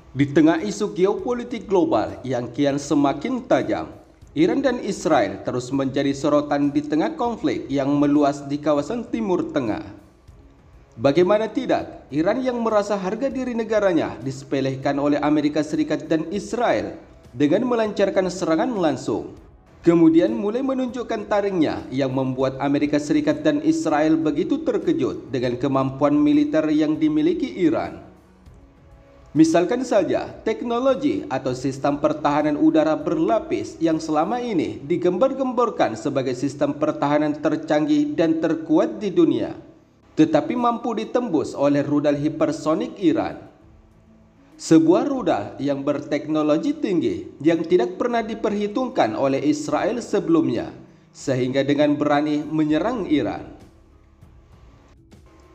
Di tengah isu geopolitik global yang kian semakin tajam, Iran dan Israel terus menjadi sorotan di tengah konflik yang meluas di kawasan Timur Tengah. Bagaimana tidak, Iran yang merasa harga diri negaranya disepelekan oleh Amerika Serikat dan Israel dengan melancarkan serangan langsung. Kemudian mulai menunjukkan taringnya yang membuat Amerika Serikat dan Israel begitu terkejut dengan kemampuan militer yang dimiliki Iran. Misalkan saja teknologi atau sistem pertahanan udara berlapis yang selama ini digembar-gemborkan sebagai sistem pertahanan tercanggih dan terkuat di dunia, tetapi mampu ditembus oleh rudal hipersonik Iran. Sebuah rudal yang berteknologi tinggi yang tidak pernah diperhitungkan oleh Israel sebelumnya, sehingga dengan berani menyerang Iran.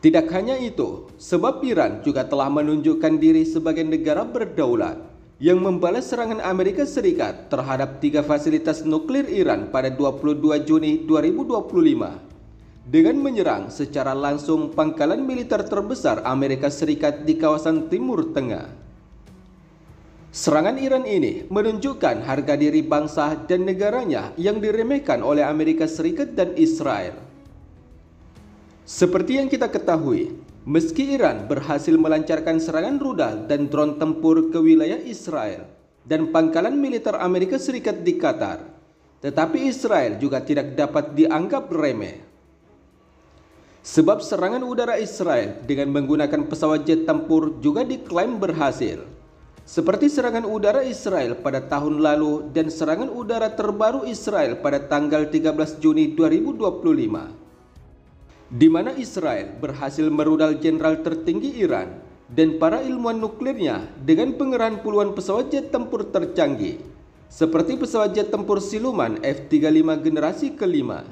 Tidak hanya itu, sebab Iran juga telah menunjukkan diri sebagai negara berdaulat yang membalas serangan Amerika Serikat terhadap 3 fasilitas nuklir Iran pada 22 Juni 2025 dengan menyerang secara langsung pangkalan militer terbesar Amerika Serikat di kawasan Timur Tengah. Serangan Iran ini menunjukkan harga diri bangsa dan negaranya yang diremehkan oleh Amerika Serikat dan Israel. Seperti yang kita ketahui, meski Iran berhasil melancarkan serangan rudal dan drone tempur ke wilayah Israel dan pangkalan militer Amerika Serikat di Qatar, tetapi Israel juga tidak dapat dianggap remeh. Sebab serangan udara Israel dengan menggunakan pesawat jet tempur juga diklaim berhasil. Seperti serangan udara Israel pada tahun lalu dan serangan udara terbaru Israel pada tanggal 13 Juni 2025. Di mana Israel berhasil merudal jenderal tertinggi Iran dan para ilmuwan nuklirnya dengan pengerahan puluhan pesawat jet tempur tercanggih, seperti pesawat jet tempur siluman F-35 generasi kelima.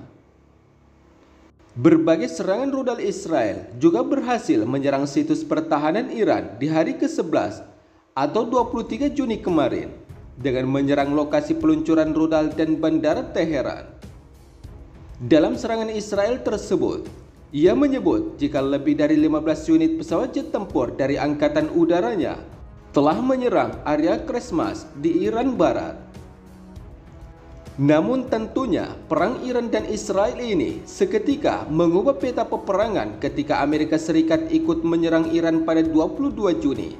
Berbagai serangan rudal Israel juga berhasil menyerang situs pertahanan Iran di hari ke-11 atau 23 Juni kemarin dengan menyerang lokasi peluncuran rudal dan bandara Teheran. Dalam serangan Israel tersebut, ia menyebut jika lebih dari 15 unit pesawat jet tempur dari angkatan udaranya telah menyerang area Krasmas di Iran Barat. Namun tentunya perang Iran dan Israel ini seketika mengubah peta peperangan ketika Amerika Serikat ikut menyerang Iran pada 22 Juni,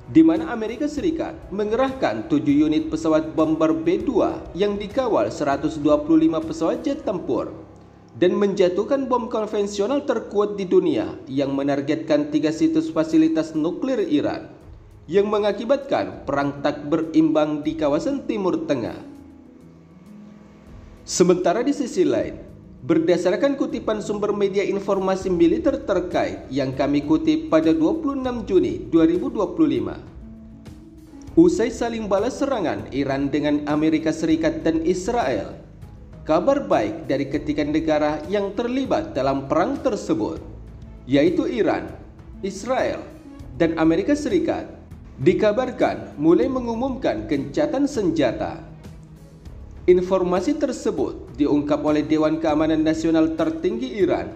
di mana Amerika Serikat mengerahkan 7 unit pesawat bomber B-2 yang dikawal 125 pesawat jet tempur dan menjatuhkan bom konvensional terkuat di dunia yang menargetkan 3 situs fasilitas nuklir Iran yang mengakibatkan perang tak berimbang di kawasan Timur Tengah. Sementara di sisi lain, berdasarkan kutipan sumber media informasi militer terkait yang kami kutip pada 26 Juni 2025, usai saling balas serangan Iran dengan Amerika Serikat dan Israel, kabar baik dari ketiga negara yang terlibat dalam perang tersebut, yaitu Iran, Israel, dan Amerika Serikat, dikabarkan mulai mengumumkan gencatan senjata. Informasi tersebut diungkap oleh Dewan Keamanan Nasional tertinggi Iran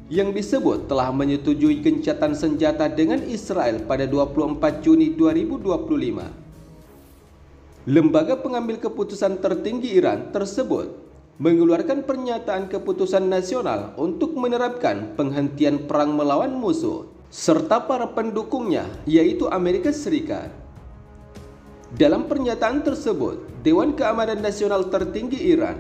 yang disebut telah menyetujui gencatan senjata dengan Israel pada 24 Juni 2025. Lembaga pengambil keputusan tertinggi Iran tersebut mengeluarkan pernyataan keputusan nasional untuk menerapkan penghentian perang melawan musuh serta para pendukungnya, yaitu Amerika Serikat. Dalam pernyataan tersebut, Dewan Keamanan Nasional tertinggi Iran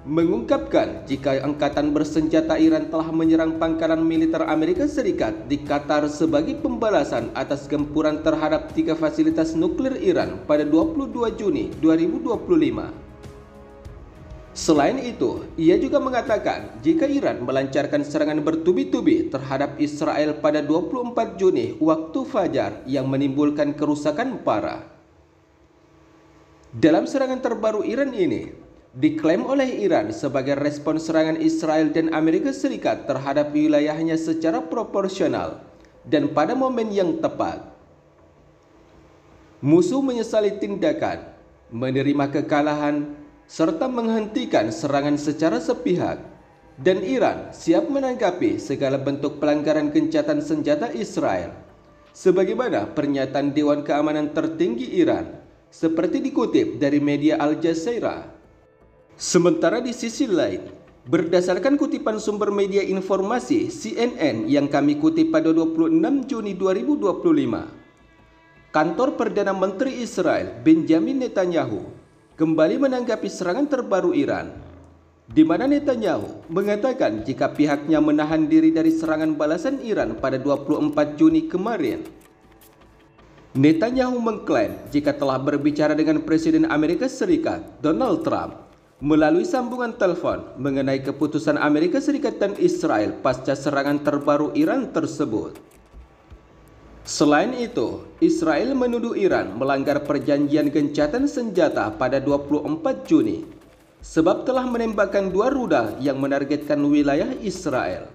mengungkapkan jika angkatan bersenjata Iran telah menyerang pangkalan militer Amerika Serikat di Qatar sebagai pembalasan atas gempuran terhadap 3 fasilitas nuklir Iran pada 22 Juni 2025. Selain itu, ia juga mengatakan jika Iran melancarkan serangan bertubi-tubi terhadap Israel pada 24 Juni waktu fajar yang menimbulkan kerusakan parah. Dalam serangan terbaru Iran ini, diklaim oleh Iran sebagai respons serangan Israel dan Amerika Serikat terhadap wilayahnya secara proporsional dan pada momen yang tepat. Musuh menyesali tindakan, menerima kekalahan, serta menghentikan serangan secara sepihak, dan Iran siap menanggapi segala bentuk pelanggaran gencatan senjata Israel sebagaimana pernyataan Dewan Keamanan Tertinggi Iran, seperti dikutip dari media Al Jazeera. Sementara di sisi lain, berdasarkan kutipan sumber media informasi CNN yang kami kutip pada 26 Juni 2025, kantor Perdana Menteri Israel Benjamin Netanyahu kembali menanggapi serangan terbaru Iran, di mana Netanyahu mengatakan jika pihaknya menahan diri dari serangan balasan Iran pada 24 Juni kemarin. Netanyahu mengklaim jika telah berbicara dengan Presiden Amerika Serikat Donald Trump melalui sambungan telepon mengenai keputusan Amerika Serikat dan Israel pasca serangan terbaru Iran tersebut. Selain itu, Israel menuduh Iran melanggar perjanjian gencatan senjata pada 24 Juni sebab telah menembakkan 2 rudal yang menargetkan wilayah Israel.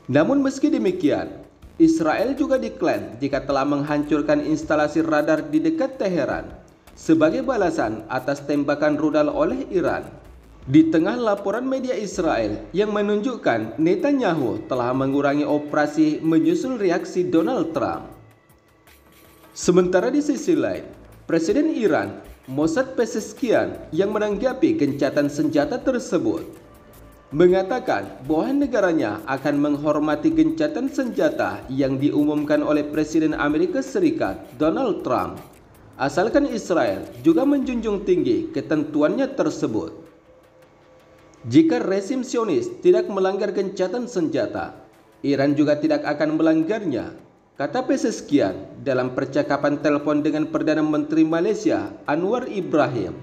Namun meski demikian, Israel juga diklaim jika telah menghancurkan instalasi radar di dekat Teheran sebagai balasan atas tembakan rudal oleh Iran. Di tengah laporan media Israel yang menunjukkan Netanyahu telah mengurangi operasi menyusul reaksi Donald Trump. Sementara di sisi lain, Presiden Iran Mossad Pezeshkian yang menanggapi gencatan senjata tersebut mengatakan bahwa negaranya akan menghormati gencatan senjata yang diumumkan oleh Presiden Amerika Serikat Donald Trump, asalkan Israel juga menjunjung tinggi ketentuannya tersebut. Jika rezim Zionis tidak melanggar gencatan senjata, Iran juga tidak akan melanggarnya, kata Pezeshkian dalam percakapan telepon dengan Perdana Menteri Malaysia Anwar Ibrahim,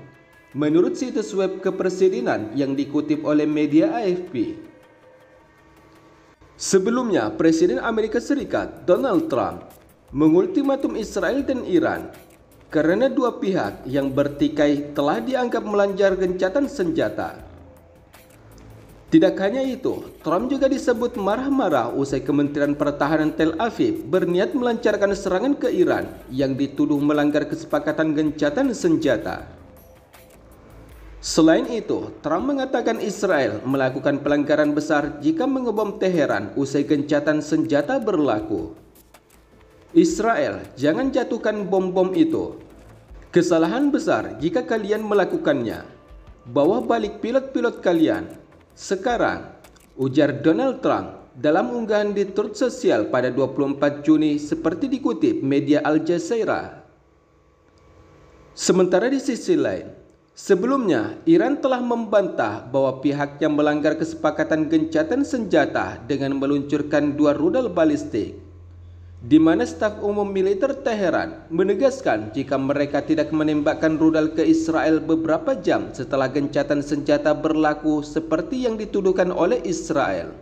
menurut situs web kepresidenan yang dikutip oleh media AFP. Sebelumnya, Presiden Amerika Serikat Donald Trump mengultimatum Israel dan Iran karena dua pihak yang bertikai telah dianggap melanggar gencatan senjata. Tidak hanya itu, Trump juga disebut marah-marah usai Kementerian Pertahanan Tel Aviv berniat melancarkan serangan ke Iran yang dituduh melanggar kesepakatan gencatan senjata. Selain itu, Trump mengatakan Israel melakukan pelanggaran besar jika mengebom Teheran usai gencatan senjata berlaku. Israel, jangan jatuhkan bom-bom itu. Kesalahan besar jika kalian melakukannya. Bawa balik pilot-pilot kalian. Sekarang, ujar Donald Trump dalam unggahan di Truth Social pada 24 Juni seperti dikutip media Al Jazeera. Sementara di sisi lain, sebelumnya Iran telah membantah bahwa pihaknya melanggar kesepakatan gencatan senjata dengan meluncurkan 2 rudal balistik, di mana staf umum militer Teheran menegaskan jika mereka tidak menembakkan rudal ke Israel beberapa jam setelah gencatan senjata berlaku seperti yang dituduhkan oleh Israel.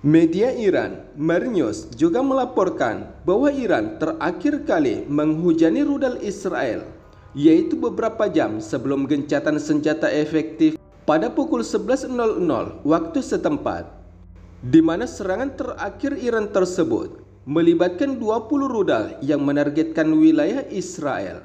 Media Iran, Marnews, juga melaporkan bahwa Iran terakhir kali menghujani rudal Israel, yaitu beberapa jam sebelum gencatan senjata efektif pada pukul 11.00 waktu setempat, di mana serangan terakhir Iran tersebut melibatkan 20 rudal yang menargetkan wilayah Israel.